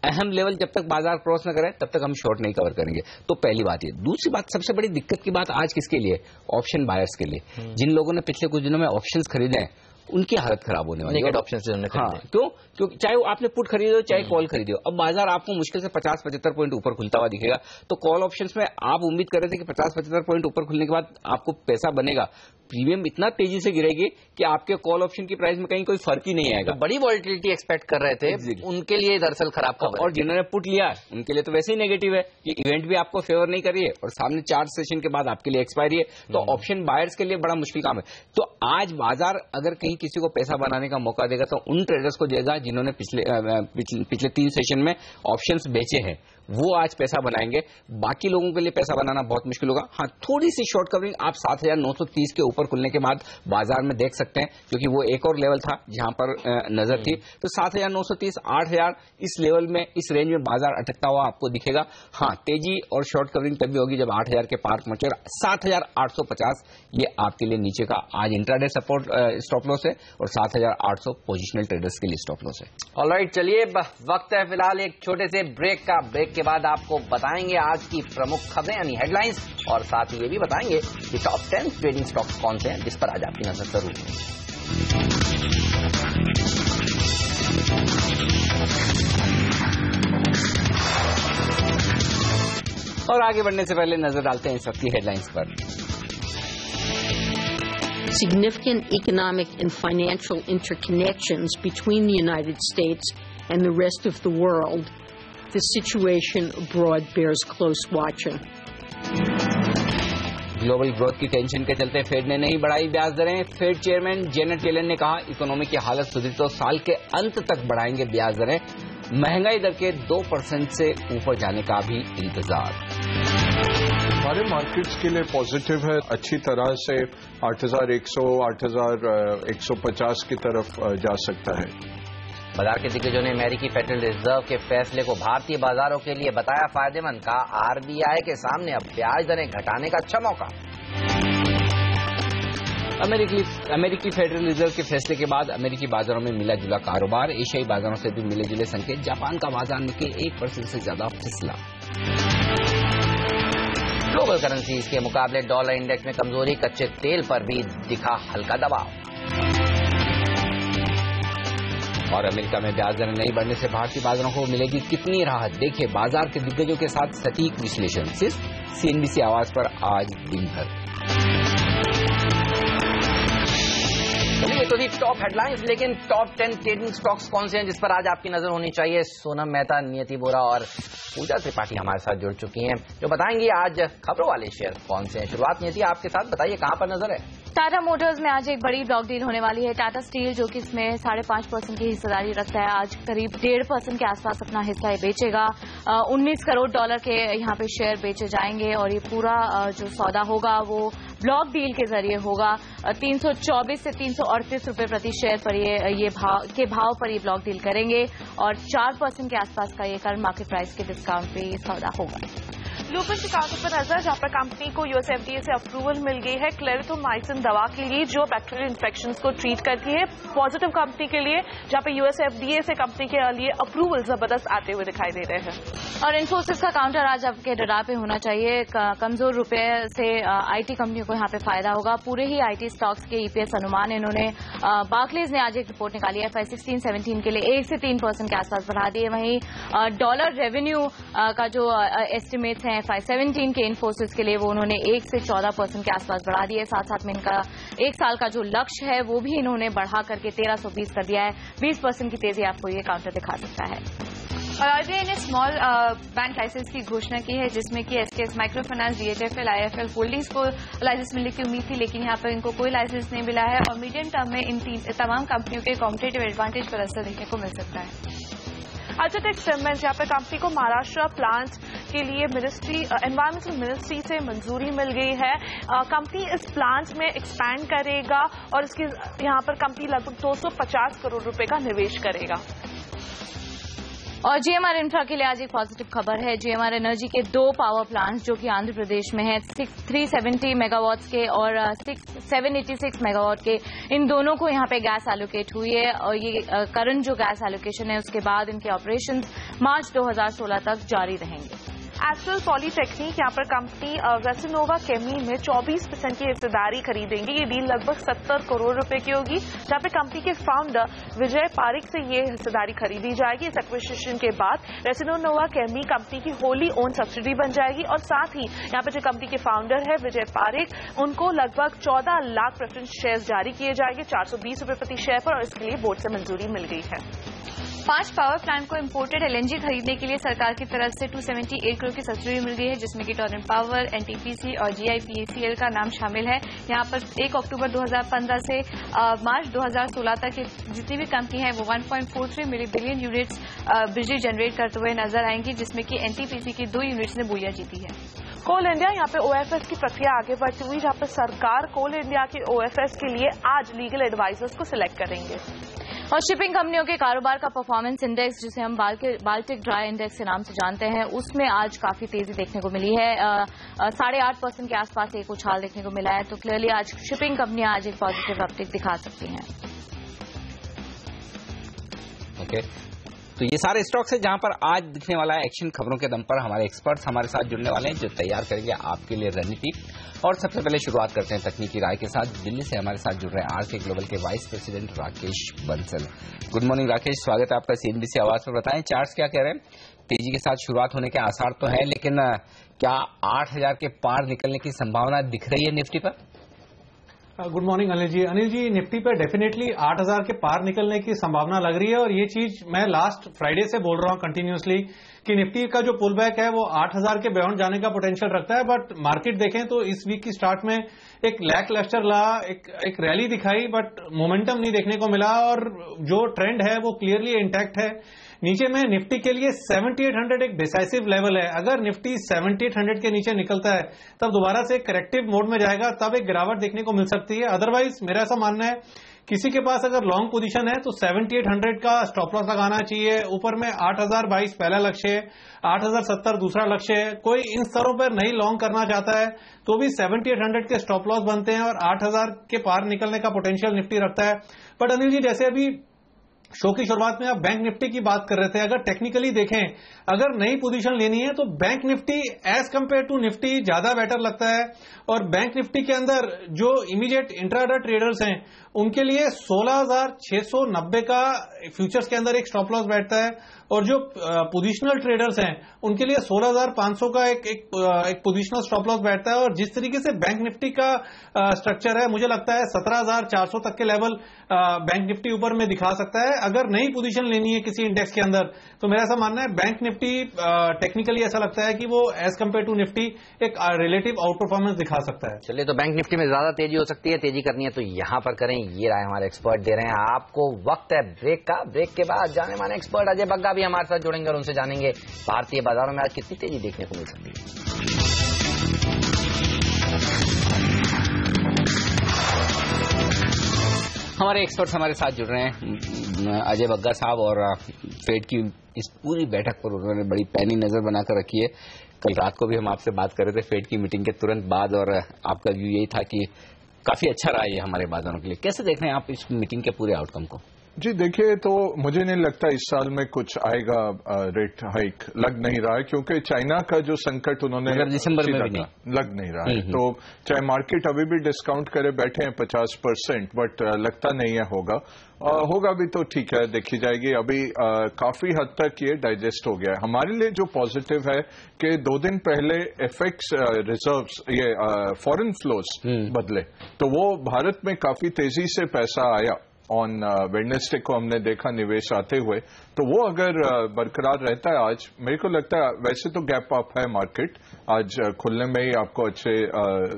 अहम लेवल जब तक बाजार क्रॉस न करे तब तक हम शॉर्ट नहीं कवर करेंगे। तो पहली बात ये। दूसरी बात, सबसे बड़ी दिक्कत की बात आज किसके लिए? ऑप्शन बायर्स के लिए। जिन लोगों ने पिछले कुछ दिनों में ऑप्शंस खरीदे हैं उनकी हालत खराब होने वाली है। ऑप्शन से हमने हाँ, क्योंकि चाहे वो आपने पुट खरीदे हो चाहे कॉल खरीदे हो, अब बाजार आपको मुश्किल से 50-75 पॉइंट ऊपर खुलता हुआ दिखेगा। तो कॉल ऑप्शंस में आप उम्मीद कर रहे थे कि 50-75 पॉइंट ऊपर खुलने के बाद आपको पैसा बनेगा, प्रीमियम इतना तेजी से गिरेगी कि आपके कॉल ऑप्शन की प्राइस में कहीं कोई फर्क ही नहीं आएगा। तो बड़ी वॉलिटिलिटी एक्सपेक्ट कर रहे थे, उनके लिए दरअसल खराब खबर। और जिन्होंने पुट लिया उनके लिए तो वैसे ही नेगेटिव है कि इवेंट भी आपको फेवर नहीं कर रही है और सामने 4 सेशन के बाद आपके लिए एक्सपायरी है। तो ऑप्शन बायर्स के लिए बड़ा मुश्किल काम है। तो आज बाजार अगर कहीं किसी को पैसा बनाने का मौका देगा तो उन ट्रेडर्स को देगा जिन्होंने पिछले 3 सेशन में ऑप्शंस बेचे हैं, वो आज पैसा बनाएंगे। बाकी लोगों के लिए पैसा बनाना बहुत मुश्किल होगा। हाँ, थोड़ी सी शॉर्ट कवरिंग आप 7930 के ऊपर खुलने के बाद बाजार में देख सकते हैं, क्योंकि वो एक और लेवल था जहां पर नजर थी। तो 7930, 8000 इस लेवल में, इस रेंज में बाजार अटकता हुआ आपको दिखेगा। हाँ, तेजी और शॉर्ट कवरिंग तभी होगी जब 8000 के पार पहुंचे। 7850 ये आपके लिए नीचे का आज इंट्राडे सपोर्ट स्टॉप लॉस है और 7800 पोजिशनल ट्रेडर्स के लिए स्टॉप लॉस है। ऑलराइट, चलिए वक्त है फिलहाल एक छोटे से ब्रेक का। ब्रेक के बाद आपको बताएंगे आज की प्रमुख खबरें यानी हेडलाइंस, और साथ ही ये भी बताएंगे कि टॉप 10 ट्रेडिंग स्टॉक्स कौन से हैं जिस पर आज आपकी नजर जरूर है। और आगे बढ़ने से पहले नजर डालते हैं इस वक्त की हेडलाइंस पर। Significant economic and financial interconnections between the United States and the rest of the world. The situation abroad bears close watching. Global growth की टेंशन के चलते फेड ने नहीं बढ़ाई ब्याज दरें। फेड चेयरमैन जेनेट येलेन ने कहा इकोनॉमी की हालत सुधरी तो साल के अंत तक बढ़ाएंगे ब्याज दरें। महंगाई दर के 2% से ऊपर जाने का भी इंतजार। हमारे मार्केट्स के लिए पॉजिटिव है, अच्छी तरह से 8100, 8150 की तरफ जा सकता है। बाजार के दिग्गजों ने अमेरिकी फेडरल रिजर्व के फैसले को भारतीय बाजारों के लिए बताया फायदेमंद। कहा आरबीआई के सामने अब ब्याज दरें घटाने का अच्छा मौका। अमेरिकी फेडरल रिजर्व के फैसले के बाद अमेरिकी बाजारों में मिला जुला कारोबार। एशियाई बाजारों से भी मिले जुले संकेत। जापान का बाजार निक्के 1% से ज्यादा फिसला। ग्लोबल करेंसीज के मुकाबले डॉलर इंडेक्स में कमजोरी। कच्चे तेल पर भी दिखा हल्का दबाव। और अमेरिका में ब्याज दरें नहीं बढ़ने से भारतीय बाजारों को मिलेगी कितनी राहत? देखिए बाजार के दिग्गजों के साथ सटीक विश्लेषण सिर्फ सीएनबीसी आवाज पर आज दिन भर। चलिए, तो टॉप हेडलाइंस, लेकिन टॉप 10 ट्रेडिंग स्टॉक्स कौन से हैं जिस पर आज आपकी नजर होनी चाहिए? सोनम मेहता, नियति बोरा और पूजा त्रिपाठी हमारे साथ जुड़ चुकी हैं जो बताएंगी आज खबरों वाले शेयर कौन से हैं। शुरुआत नियति आपके साथ, बताइए कहां पर नजर है? टाटा मोटर्स में आज एक बड़ी ब्लॉक डील होने वाली है। टाटा स्टील जो कि इसमें 5.5% की हिस्सेदारी रखता है, आज करीब 1.5% के आसपास अपना हिस्सा बेचेगा। $19 करोड़ के यहाँ पे शेयर बेचे जाएंगे और ये पूरा जो सौदा होगा वो ब्लॉक डील के जरिए होगा। 324 से 338 रुपए प्रति शेयर पर ये भाव पर ये ब्लॉक डील करेंगे और 4% के आसपास का ये करंट मार्केट प्राइस के डिस्काउंट पे ये सौदा होगा। लूपिन के काउंटर पर नजर, जहां पर कंपनी को यूएस एफडीए से अप्रूवल मिल गई है क्लेरिथोमाइसिन दवा के लिए जो बैक्टीरियल इन्फेक्शंस को ट्रीट करती है। पॉजिटिव कंपनी के लिए, जहां पर यूएस एफडीए से कंपनी के लिए अप्रूवल जबरदस्त आते हुए दिखाई दे रहे हैं। और इन्फोसिस का काउंटर आज आपके रडार पे होना चाहिए। कमजोर रुपए से आईटी कंपनियों को यहाँ पे फायदा होगा। पूरे ही आईटी स्टॉक्स के ईपीएस अनुमान इन्होंने बार्कलेज ने आज एक रिपोर्ट निकाली है। FY 16-17 के लिए 1 से 3% के आसपास बढ़ा दिए। वहीं डॉलर रेवेन्यू का जो एस्टिमेट्स हैं FY 17 के इन्फोसिस के लिए, वो उन्होंने 1 से 14% के आसपास बढ़ा दिए। साथ साथ में इनका एक साल का जो लक्ष्य है वो भी इन्होंने बढ़ा करके 1320 कर दिया है। 20% की तेजी आपको ये काउंटर दिखा सकता है। और आरबीआई ने स्मॉल बैंक लाइसेंस की घोषणा की है, जिसमें कि SKS micro finance, DHFL, IIFL holdings को लाइसेंस मिलने की उम्मीद थी, लेकिन यहाँ पर इनको कोई लाइसेंस नहीं मिला है और मीडियम टर्म में इन तमाम कंपनियों के कॉम्पिटिटिव एडवांटेज पर असर देखने को मिल सकता है। अल्ट्राटेक सीमेंट, यहाँ पर कंपनी को महाराष्ट्र प्लांट के लिए एनवायरमेंटल मिनिस्ट्री से मंजूरी मिल गई है। कंपनी इस प्लांट में एक्सपैंड करेगा और इसकी यहाँ पर कंपनी लगभग 250 करोड़ रुपए का निवेश करेगा। और GMR इंफ्रा के लिए आज एक पॉजिटिव खबर है। GMR एनर्जी के 2 पावर प्लांट्स जो कि आंध्र प्रदेश में है, 370 मेगावाट्स के और 786 मेगावाट के, इन दोनों को यहाँ पे गैस एलोकेट हुई है। और ये करंट जो गैस एलोकेशन है उसके बाद इनके ऑपरेशंस मार्च 2016 तक जारी रहेंगे। एस्ट्रल पॉलीटेक्निक, यहाँ पर कंपनी रेसिनोवा केमी में 24% की हिस्सेदारी खरीदेंगी। ये डील लगभग 70 करोड़ रुपए की होगी, जहाँ पे कंपनी के फाउंडर विजय पारिक से ये हिस्सेदारी खरीदी जाएगी। इस एक्विजिशन के बाद रेसिनोवा केमी कंपनी की होली ओन सब्सिडी बन जाएगी और साथ ही यहाँ पे जो कंपनी के फाउंडर है विजय पारिक, उनको लगभग 14 लाख प्रेफरेंस शेयर्स जारी किए जाएंगे 420 रुपए प्रति शेयर पर, और इसके लिए बोर्ड से मंजूरी मिल गई है। 5 पावर प्लांट को इम्पोर्टेड LNG खरीदने के लिए सरकार की तरफ से 278 करोड़ की सब्सिडी मिल गई है, जिसमें कि टोरेंट पावर, NTPC और GIPCL का नाम शामिल है। यहाँ पर 1 अक्टूबर 2015 से मार्च 2016 तक जितनी भी कंपनी है वो 1.43 बिलियन यूनिट्स बिजली जनरेट करते हुए नजर आएंगी, जिसमें कि NTPC की 2 यूनिट्स ने बुइया जीती है। कोल इंडिया, यहाँ पे OFS की प्रक्रिया आगे बढ़ती हुई, जहाँ पर सरकार कोल इंडिया के OFS के लिए आज लीगल एडवाइजर्स को सिलेक्ट करेंगे। और शिपिंग कंपनियों के कारोबार का परफॉर्मेंस इंडेक्स, जिसे हम बाल्टिक ड्राई इंडेक्स के नाम से जानते हैं, उसमें आज काफी तेजी देखने को मिली है। 8.5% के आसपास एक उछाल देखने को मिला है। तो क्लियरली आज शिपिंग कंपनियां आज एक पॉजिटिव अपटिक दिखा सकती हैं। ओके, तो ये सारे स्टॉक्स है जहां पर आज दिखने वाला है एक्शन। खबरों के दम पर हमारे एक्सपर्ट्स हमारे साथ जुड़ने वाले हैं जो तैयार करेंगे आपके लिए रणनीति। और सबसे पहले शुरुआत करते हैं तकनीकी राय के साथ। दिल्ली से हमारे साथ जुड़ रहे हैं आरके ग्लोबल के vice president Rakesh Bansal. Good morning Rakesh, स्वागत है आपका CNBC आवाज पर। बताएं चार्ट्स क्या कह रहे हैं? तेजी के साथ शुरुआत होने के आसार तो है, लेकिन क्या 8,000 के पार निकलने की संभावना दिख रही है निफ्टी पर? Good morning Anil ji. Anil ji, Nifty पे डेफिनेटली 8,000 के पार निकलने की संभावना लग रही है और ये चीज मैं लास्ट फ्राइडे से बोल रहा हूं कंटिन्यूअसली कि निफ्टी का जो पुल बैक है वो 8,000 के बियॉन्ड जाने का पोटेंशियल रखता है। बट मार्केट देखें तो इस वीक की स्टार्ट में एक लैक लस्टर रहा, एक रैली दिखाई, बट मोमेंटम नहीं देखने को मिला और जो ट्रेंड है वो क्लियरली इंटैक्ट है। नीचे में निफ्टी के लिए 7800 एक डिसाइसिव लेवल है। अगर निफ्टी 7800 के नीचे निकलता है तब दोबारा से करेक्टिव मोड में जाएगा, तब एक गिरावट देखने को मिल सकती है। अदरवाइज मेरा ऐसा मानना है किसी के पास अगर लॉन्ग पोजीशन है तो 7800 का स्टॉप लॉस लगाना चाहिए। ऊपर में 8022 पहला लक्ष्य है, 8070 दूसरा लक्ष्य है। कोई इन स्तरों पर नहीं लॉन्ग करना चाहता है तो भी 7800 के स्टॉप लॉस बनते हैं और 8000 के पार निकलने का पोटेंशियल निफ्टी रखता है। बट अनिल जी, जैसे अभी शो की शुरुआत में आप बैंक निफ्टी की बात कर रहे थे, अगर टेक्निकली देखें, अगर नई पोजीशन लेनी है तो bank Nifty as compared to Nifty ज्यादा बेटर लगता है। और बैंक निफ्टी के अंदर जो इमीडिएट इंट्राडे ट्रेडर्स हैं उनके लिए 16,690 का फ्यूचर्स के अंदर एक स्टॉप लॉस बैठता है और जो पोजिशनल ट्रेडर्स हैं उनके लिए 16,500 का एक पोजिशनल स्टॉप लॉस बैठता है। और जिस तरीके से बैंक निफ्टी का स्ट्रक्चर है, मुझे लगता है 17,400 तक के लेवल बैंक निफ्टी ऊपर में दिखा सकता है। अगर नई पोजीशन लेनी है किसी इंडेक्स के अंदर तो मेरा ऐसा मानना है बैंक निफ्टी टेक्निकली ऐसा लगता है कि वो एज कंपेयर टू निफ्टी एक रिलेटिव आउट परफॉर्मेंस दिखा सकता है। चलिए, तो बैंक निफ्टी में ज्यादा तेजी हो सकती है, तेजी करनी है तो यहां पर करें, ये राय हमारे एक्सपर्ट दे रहे हैं आपको। वक्त है ब्रेक का। ब्रेक के बाद जाने माने एक्सपर्ट अजय बग्गा भी हमारे साथ जुड़ेंगे और उनसे जानेंगे भारतीय बाजारों में आज कितनी तेजी देखने को मिल सकती है। हमारे एक्सपर्ट्स हमारे साथ जुड़ रहे हैं अजय बग्गा साहब, और फेड की इस पूरी बैठक पर उन्होंने बड़ी पैनी नजर बनाकर रखी है। कल रात को भी हम आपसे बात कर रहे थे फेड की मीटिंग के तुरंत बाद, और आपका व्यू यही था कि काफी अच्छा रहा ये हमारे बाजारों के लिए। कैसे देख रहे हैं आप इस मीटिंग के पूरे आउटकम को? जी देखिए, तो मुझे नहीं लगता इस साल में कुछ आएगा रेट हाइक, लग नहीं रहा है, क्योंकि चाइना का जो संकट उन्होंने दिसंबर में भी नहीं लग नहीं रहा है। तो चाहे मार्केट अभी भी डिस्काउंट करे बैठे हैं 50%, बट लगता नहीं है होगा। होगा भी तो ठीक है, देखी जाएगी। अभी काफी हद तक ये डाइजेस्ट हो गया है। हमारे लिए जो पॉजिटिव है कि 2 दिन पहले एफएक्स रिजर्व्स, ये फॉरेन फ्लोज बदले, तो वो भारत में काफी तेजी से पैसा आया। ऑन वेडनेसडे को हमने देखा निवेश आते हुए, तो वो अगर बरकरार रहता है आज, मेरे को लगता है वैसे तो गैप अप है मार्केट, आज खुलने में ही आपको अच्छे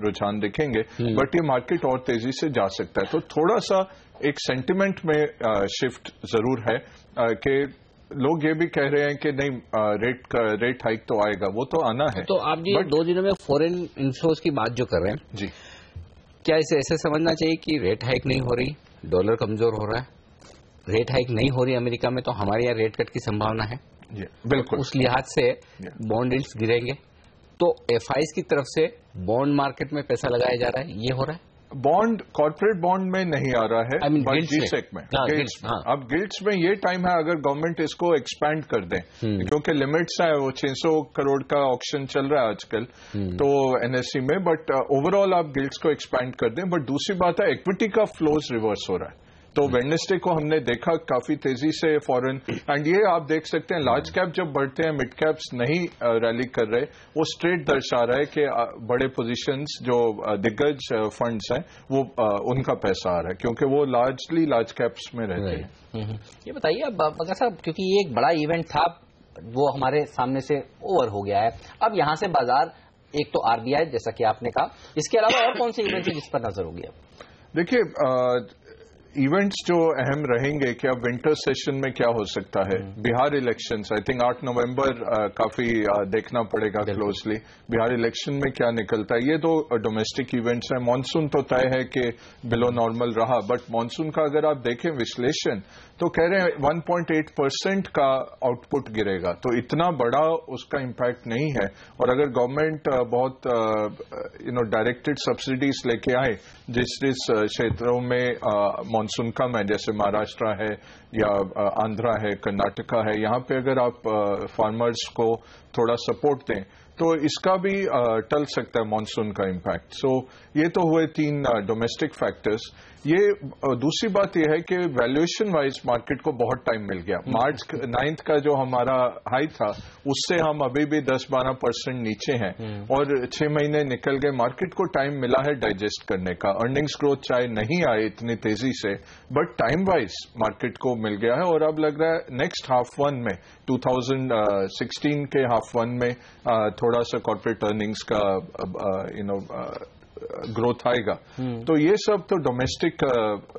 रुझान दिखेंगे, बट ये मार्केट और तेजी से जा सकता है। तो थोड़ा सा एक सेंटिमेंट में शिफ्ट जरूर है कि लोग ये भी कह रहे हैं कि नहीं रेट हाइक तो आएगा, वो तो आना है। तो आप जी 2 दिनों में फॉरेन इन्फ्लोज की बात जो कर रहे हैं जी, क्या इसे ऐसे समझना चाहिए कि रेट हाइक नहीं हो रही, डॉलर कमजोर हो रहा है, रेट हाइक नहीं हो रही अमेरिका में, तो हमारे यहाँ रेट कट की संभावना है? बिल्कुल। उस लिहाज से बॉन्ड यील्ड्स गिरेंगे, तो एफआईज की तरफ से बॉन्ड मार्केट में पैसा लगाया जा रहा है, ये हो रहा है? बॉन्ड, कॉर्पोरेट बॉन्ड में नहीं आ रहा है, बट जीसेक में, गिल्ड्स में। अब गिल्ड्स में ये टाइम है अगर गवर्नमेंट इसको एक्सपैंड कर दे, क्योंकि लिमिट्स है, वो 600 करोड़ का ऑक्शन चल रहा है आजकल तो एनएससी में, बट ओवरऑल आप गिल्ड्स को एक्सपैंड कर दें। बट दूसरी बात है इक्विटी का फ्लोज रिवर्स हो रहा है, तो वेडनेसडे को हमने देखा काफी तेजी से फॉरेन, एंड ये आप देख सकते हैं लार्ज कैप जब बढ़ते हैं मिड कैप्स नहीं रैली कर रहे, वो स्ट्रेट दर्शा रहा है कि बड़े पोजीशंस जो दिग्गज फंड्स हैं वो उनका पैसा आ रहा है, क्योंकि वो लार्जली लार्ज कैप्स में रहते हैं। ये बताइए अब बगा साहब, क्योंकि ये एक बड़ा इवेंट था, वो हमारे सामने से ओवर हो गया है, अब यहां से बाजार, एक तो आरबीआई जैसा कि आपने कहा, इसके अलावा और कौन से इवेंट है जिस पर नजर होगी? अब देखिए इवेंट्स जो अहम रहेंगे कि अब विंटर सेशन में क्या हो सकता है। बिहार इलेक्शंस, आई थिंक 8 नवंबर काफी देखना पड़ेगा क्लोजली, बिहार इलेक्शन में क्या निकलता है। ये तो डोमेस्टिक इवेंट्स हैं। मॉनसून तो तय है कि बिलो नॉर्मल रहा, बट मॉनसून का अगर आप देखें विश्लेषण तो कह रहे हैं 1.8% का आउटपुट गिरेगा, तो इतना बड़ा उसका इम्पैक्ट नहीं है। और अगर गवर्नमेंट बहुत डायरेक्टेड सब्सिडीज लेके आए जिस क्षेत्रों में मॉनसून कम है, जैसे महाराष्ट्र है या आंध्रा है, कर्नाटका है, यहाँ पे अगर आप फार्मर्स को थोड़ा सपोर्ट दें तो इसका भी टल सकता है मॉनसून का इम्पैक्ट। सो ये तो हुए 3 डोमेस्टिक फैक्टर्स। ये दूसरी बात यह है कि वैल्यूएशन वाइज मार्केट को बहुत टाइम मिल गया। मार्च 9 का जो हमारा हाई था उससे हम अभी भी 10-12% नीचे हैं और 6 महीने निकल गए। मार्केट को टाइम मिला है डाइजेस्ट करने का। अर्निंग्स ग्रोथ चाहे नहीं आए इतनी तेजी से, बट टाइम वाइज मार्केट को मिल गया है। और अब लग रहा है नेक्स्ट हाफ वन में 2016 के हाफ वन में थोड़ा सा कॉर्पोरेट अर्निंग्स का ग्रोथ आएगा। तो ये सब तो डोमेस्टिक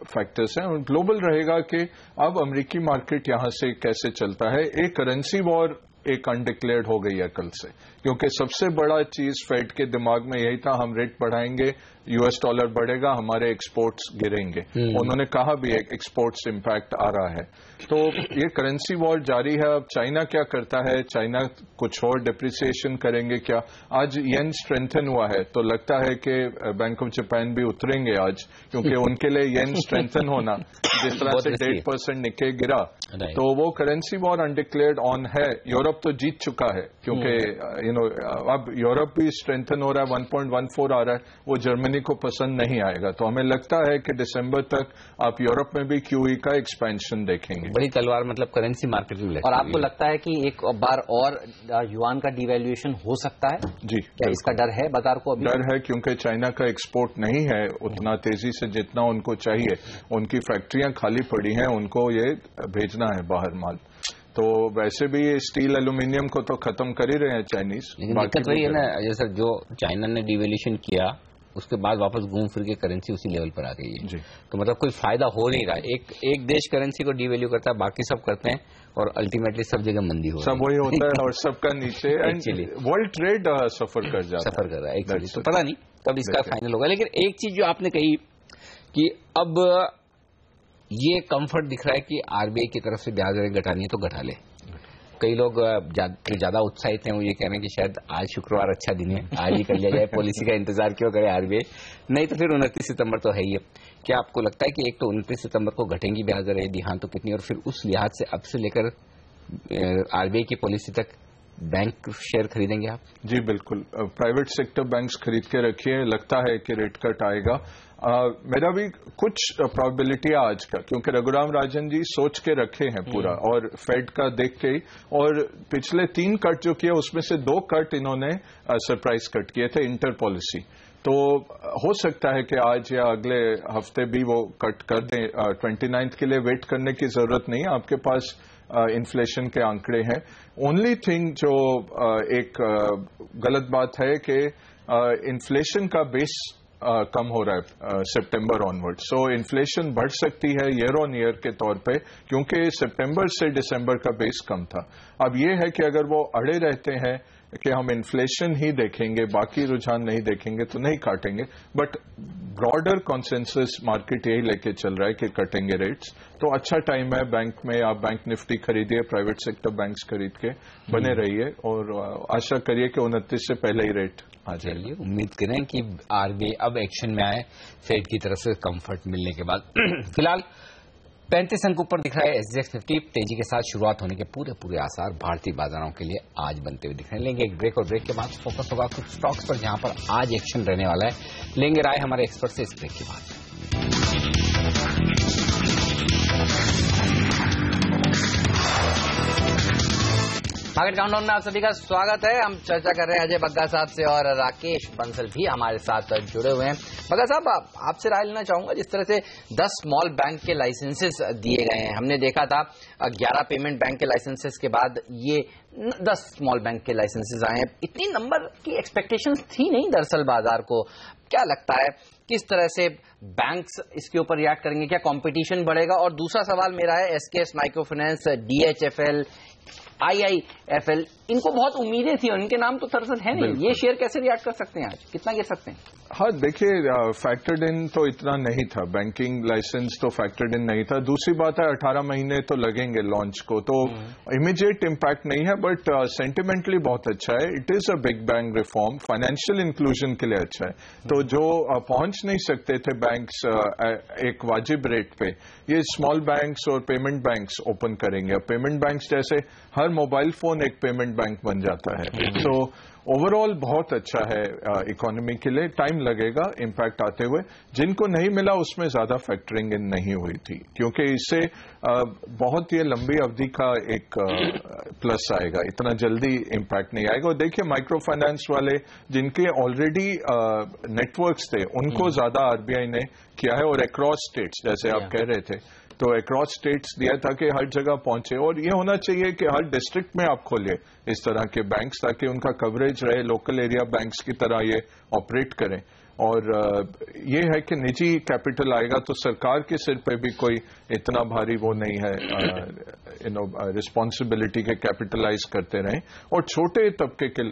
फैक्टर्स हैं। ग्लोबल रहेगा कि अब अमेरिकी मार्केट यहां से कैसे चलता है। एक करेंसी वॉर एक अनडिक्लेयर्ड हो गई है कल से, क्योंकि सबसे बड़ा चीज फेड के दिमाग में यही था, हम रेट बढ़ाएंगे, यूएस डॉलर बढ़ेगा, हमारे एक्सपोर्ट्स गिरेंगे। उन्होंने कहा भी एक्सपोर्ट्स इंपैक्ट आ रहा है। तो ये करेंसी वॉर जारी है। अब चाइना क्या करता है, चाइना कुछ और डिप्रिसिएशन करेंगे क्या। आज येन स्ट्रेंथन हुआ है तो लगता है कि बैंक ऑफ जापान भी उतरेंगे आज, क्योंकि उनके लिए येन स्ट्रेंथन होना, जिस तरह से 1.5% निके गिरा, तो वो करेंसी वॉर अनडिक्लेयर्ड ऑन है। यूरोप तो जीत चुका है, क्योंकि अब यूरोप भी स्ट्रेंथन हो रहा है, 1.14 आ रहा है, वो जर्मनी को पसंद नहीं आएगा। तो हमें लगता है कि दिसंबर तक आप यूरोप में भी क्यूई का एक्सपेंशन देखेंगे। बड़ी तलवार मतलब करेंसी मार्केट में। और आपको लगता है कि एक बार और युआन का डिवैल्यूएशन हो सकता है? जी, क्या इसका डर है बाजार को? अभी डर है, क्योंकि चाइना का एक्सपोर्ट नहीं है उतना तेजी से जितना उनको चाहिए। उनकी फैक्ट्रियां खाली पड़ी हैं, उनको ये भेजना है बाहर माल। तो वैसे भी स्टील एल्यूमिनियम को तो खत्म कर ही रहे हैं चाइनीज। दिक्कत वही है ना, जैसे जो चाइना ने डिवैल्यूएशन किया उसके बाद वापस घूम फिर के करेंसी उसी लेवल पर आ गई है जी। तो मतलब कोई फायदा हो नहीं रहा। एक देश करेंसी को डिवैल्यू करता है, बाकी सब करते हैं और अल्टीमेटली सब जगह मंदी हो रही है। सब वही होता है और सबका नीचे वर्ल्ड ट्रेड सफर कर रहा है एक्चुअली। तो पता नहीं कब इसका फाइनल होगा। लेकिन एक चीज जो आपने कही कि अब ये कंफर्ट दिख रहा है कि आरबीआई की तरफ से ब्याज दरें घटानी है तो घटा ले, कई लोग ज्यादा उत्साहित हैं, वो ये कह रहे हैं कि शायद आज शुक्रवार अच्छा दिन है, आज ही कर लिया जाए, पॉलिसी का इंतजार क्यों करे आरबीआई, नहीं तो फिर 29 सितंबर तो है ही है। क्या आपको लगता है कि एक तो 29 सितंबर को घटेंगी ब्याज दरें, हाँ तो कितनी, और फिर उस लिहाज से अब से लेकर आरबीआई की पॉलिसी तक बैंक शेयर खरीदेंगे आप? जी बिल्कुल, प्राइवेट सेक्टर बैंक्स खरीद के रखिए, लगता है कि रेट कट आएगा। मेरा भी कुछ प्रोबेबिलिटी है आज का, क्योंकि रघुराम राजन जी सोच के रखे हैं पूरा, और फेड का देख के ही, और पिछले 3 कट जो किए उसमें से 2 कट इन्होंने सरप्राइज कट किए थे इंटर पॉलिसी, तो हो सकता है कि आज या अगले हफ्ते भी वो कट कर दें। 29 के लिए वेट करने की जरूरत नहीं है, आपके पास इन्फ्लेशन के आंकड़े हैं। ओनली थिंग जो एक गलत बात है कि इन्फ्लेशन का बेस कम हो रहा है सितंबर ऑनवर्ड, सो इन्फ्लेशन बढ़ सकती है ईयर ऑन ईयर के तौर पे, क्योंकि सितंबर से दिसंबर का बेस कम था। अब ये है कि अगर वो अड़े रहते हैं कि हम इन्फ्लेशन ही देखेंगे, बाकी रुझान नहीं देखेंगे, तो नहीं काटेंगे, बट ब्रॉडर कॉन्सेंसस मार्केट यही लेके चल रहा है कि कटेंगे रेट्स। तो अच्छा टाइम है बैंक में, आप बैंक निफ्टी खरीदिए, प्राइवेट सेक्टर बैंक्स खरीद के बने रहिए, और आशा करिए कि 29 से पहले ही रेट आ जाइए। उम्मीद करें कि आरबीआई अब एक्शन में आए फेड की तरफ से कंफर्ट मिलने के बाद। फिलहाल 35 अंक ऊपर दिख रहा है एसजीएक्स 50, तेजी के साथ शुरुआत होने के पूरे आसार भारतीय बाजारों के लिए आज बनते हुए दिख रहे हैं। लेंगे एक ब्रेक, और ब्रेक के बाद फोकस होगा कुछ स्टॉक्स पर जहां पर आज एक्शन रहने वाला है। लेंगे राय हमारे एक्सपर्ट से इस ब्रेक के बाद। मार्केट काउंटडाउन में आप सभी का स्वागत है। हम चर्चा कर रहे हैं अजय बग्गा साहब से, और राकेश बंसल भी हमारे साथ जुड़े हुए हैं। बग्गा साहब, आपसे राय लेना चाहूंगा, जिस तरह से 10 स्मॉल बैंक के लाइसेंसेस दिए गए हैं, हमने देखा था 11 पेमेंट बैंक के लाइसेंसेस के बाद ये 10 स्मॉल बैंक के लाइसेंसेस आए हैं। इतनी नंबर की एक्सपेक्टेशंस थी नहीं दरअसल बाजार को। क्या लगता है किस तरह से बैंक्स इसके ऊपर रिएक्ट करेंगे, क्या कंपटीशन बढ़ेगा? और दूसरा सवाल मेरा है, SKS micro finance, DHFL, IIFL, इनको बहुत उम्मीदें थी और इनके नाम तो दरअसल है नहीं, ये शेयर कैसे रिएक्ट कर सकते हैं आज, कितना गिर सकते हैं? हाँ देखिए, फैक्टर्ड इन तो इतना नहीं था, बैंकिंग लाइसेंस तो फैक्टर्ड इन नहीं था। दूसरी बात है 18 महीने तो लगेंगे लॉन्च को, तो इमीडिएट इम्पैक्ट नहीं है, बट सेंटिमेंटली बहुत अच्छा है। It is a big bang reform, financial inclusion के लिए अच्छा है। तो जो पहुंच नहीं सकते थे बैंक्स एक वाजिब रेट पे, ये स्मॉल बैंक्स और पेमेंट बैंक्स ओपन करेंगे। अब पेमेंट बैंक्स जैसे हर मोबाइल फोन एक पेमेंट बैंक बन जाता है, तो ओवरऑल बहुत अच्छा है इकोनॉमी के लिए। टाइम लगेगा इम्पैक्ट आते हुए, जिनको नहीं मिला उसमें ज्यादा फैक्टरिंग इन नहीं हुई थी, क्योंकि इससे बहुत ये लंबी अवधि का एक प्लस आएगा, इतना जल्दी इम्पैक्ट नहीं आएगा। और देखिए माइक्रो फाइनेंस वाले जिनके ऑलरेडी नेटवर्क्स थे, उनको ज्यादा आरबीआई ने किया है, और अक्रॉस स्टेट्स जैसे आप कह रहे थे, तो अक्रॉस स्टेट्स दिया ताकि हर जगह पहुंचे। और ये होना चाहिए कि हर डिस्ट्रिक्ट में आप खोलिए इस तरह के बैंक्स, ताकि उनका कवरेज रहे, लोकल एरिया बैंक्स की तरह ये ऑपरेट करें। और ये है कि निजी कैपिटल आएगा तो सरकार के सिर पे भी कोई इतना भारी वो नहीं है, रिस्पॉन्सिबिलिटी के कैपिटलाइज करते रहें, और छोटे तबके के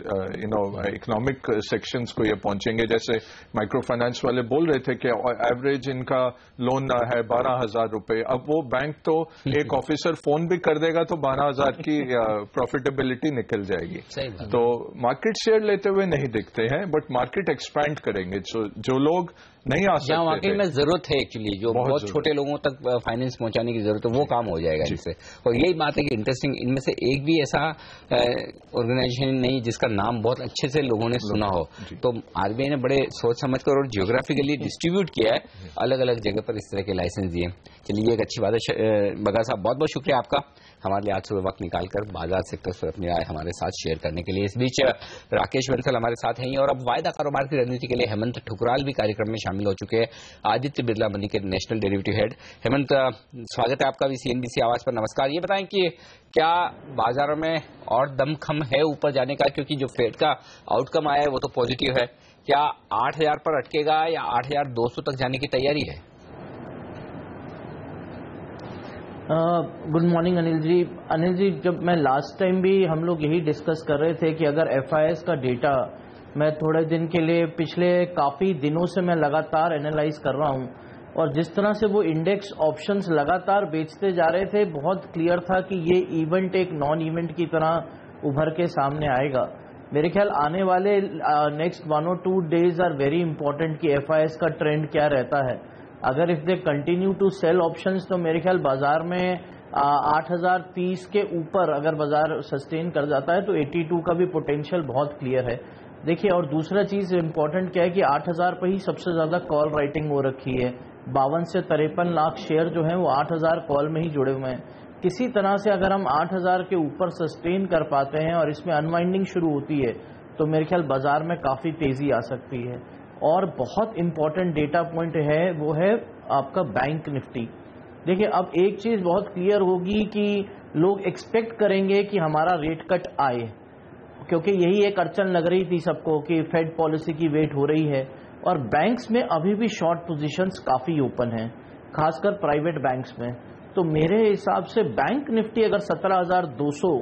इकोनॉमिक सेक्शंस को ये पहुंचेंगे। जैसे माइक्रो फाइनेंस वाले बोल रहे थे कि एवरेज इनका लोन है 12,000 रुपए, अब वो बैंक तो एक ऑफिसर फोन भी कर देगा तो 12,000 की प्रॉफिटेबिलिटी निकल जाएगी। तो मार्केट शेयर लेते हुए नहीं दिखते हैं, बट मार्केट एक्सपैंड करेंगे। जो लोग नहीं आ सकते, वाकई में जरूरत है एक्चुअली, जो बहुत छोटे लोगों तक फाइनेंस पहुंचाने की जरूरत है, वो काम हो जाएगा इससे। और यही बात है कि इंटरेस्टिंग, इनमें से एक भी ऐसा ऑर्गेनाइजेशन नहीं जिसका नाम बहुत अच्छे से लोगों ने सुना हो। तो आरबीआई ने बड़े सोच समझकर और जियोग्राफिकली डिस्ट्रीब्यूट किया है, अलग अलग जगह पर इस तरह के लाइसेंस दिए। चलिए, एक अच्छी बात है। बग्गा साहब, बहुत बहुत शुक्रिया आपका हमारे लिए आज सुबह वक्त निकालकर बाजार सेक्टर पर अपनी राय हमारे साथ शेयर करने के लिए। इस बीच राकेश बंसल हमारे साथ हैं, और अब वायदा कारोबार की रणनीति के लिए हेमंत ठुकराल भी कार्यक्रम में शामिल हो चुके हैं, आदित्य बिरला मनी के नेशनल डेरिवेटिव हेड। हेमंत, स्वागत है आपका भी सीएनबीसी आवाज पर। नमस्कार। ये बताएं कि क्या बाजारों में और दमखम है ऊपर जाने का, क्योंकि जो फेड का आउटकम आया है वो तो पॉजिटिव है, क्या 8,000 पर अटकेगा या 8,200 तक जाने की तैयारी है? Good morning Anil ji. अनिल जी, जब मैं लास्ट टाइम भी हम लोग यही डिस्कस कर रहे थे कि अगर एफआईएस का डेटा, मैं थोड़े दिन के लिए पिछले काफ़ी दिनों से मैं लगातार एनालाइज कर रहा हूं और जिस तरह से वो इंडेक्स ऑप्शंस लगातार बेचते जा रहे थे, बहुत क्लियर था कि ये इवेंट एक नॉन इवेंट की तरह उभर के सामने आएगा। मेरे ख्याल आने वाले नेक्स्ट 1 और 2 डेज आर वेरी इंपॉर्टेंट कि FIS का ट्रेंड क्या रहता है। अगर if they continue to sell options तो मेरे ख्याल बाजार में 8030 के ऊपर अगर बाजार सस्टेन कर जाता है तो 82 का भी पोटेंशियल बहुत क्लियर है। देखिए, और दूसरा चीज इंपॉर्टेंट क्या है कि 8000 पर ही सबसे ज्यादा कॉल राइटिंग हो रखी है। 52 से 53 लाख शेयर जो हैं वो 8000 कॉल में ही जुड़े हुए हैं। किसी तरह से अगर हम 8000 के ऊपर सस्टेन कर पाते हैं और इसमें अनवाइंडिंग शुरू होती है तो मेरे ख्याल बाजार में काफी तेजी आ सकती है। और बहुत इंपॉर्टेंट डेटा पॉइंट है वो है आपका बैंक निफ्टी। देखिए, अब एक चीज बहुत क्लियर होगी कि लोग एक्सपेक्ट करेंगे कि हमारा रेट कट आए, क्योंकि यही एक अड़चन लग रही थी सबको कि फेड पॉलिसी की वेट हो रही है। और बैंक्स में अभी भी शॉर्ट पोजीशंस काफी ओपन हैं, खासकर प्राइवेट बैंक्स में। तो मेरे हिसाब से बैंक निफ्टी अगर 17,200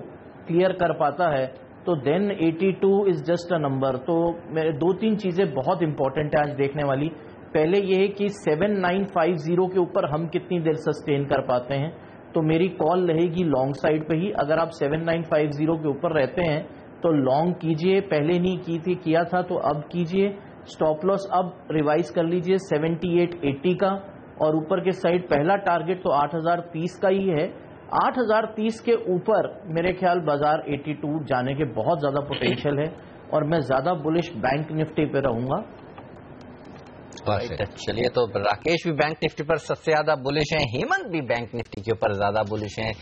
क्लियर कर पाता है तो then 82 is just a number. तो मेरे 2-3 चीजें बहुत इंपॉर्टेंट है आज देखने वाली। पहले ये है कि 7950 के ऊपर हम कितनी देर सस्टेन कर पाते हैं, तो मेरी कॉल रहेगी लॉन्ग साइड पे ही। अगर आप 7950 के ऊपर रहते हैं तो लॉन्ग कीजिए, पहले नहीं किया था तो अब कीजिए। स्टॉप लॉस अब रिवाइज कर लीजिए 7880 का, और ऊपर के साइड पहला टारगेट तो 8030 का ही है। 8030 के ऊपर मेरे ख्याल बाजार 82 जाने के बहुत ज्यादा पोटेंशियल है और मैं ज्यादा बुलिश बैंक निफ्टी पे रहूंगा। चलिए, तो राकेश भी बैंक निफ्टी पर सबसे ज्यादा बुलिश हैं, हेमंत भी बैंक निफ्टी के ऊपर ज्यादा बुलिश हैं।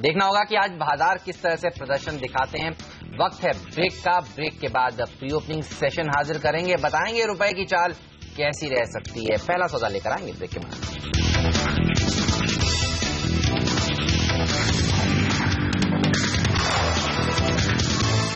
देखना होगा कि आज बाजार किस तरह से प्रदर्शन दिखाते हैं। वक्त है ब्रेक का। ब्रेक के बाद प्री ओपनिंग सेशन हाजिर करेंगे, बताएंगे रुपए की चाल कैसी रह सकती है। पहला सौदा लेकर आएंगे ब्रेक के बाद।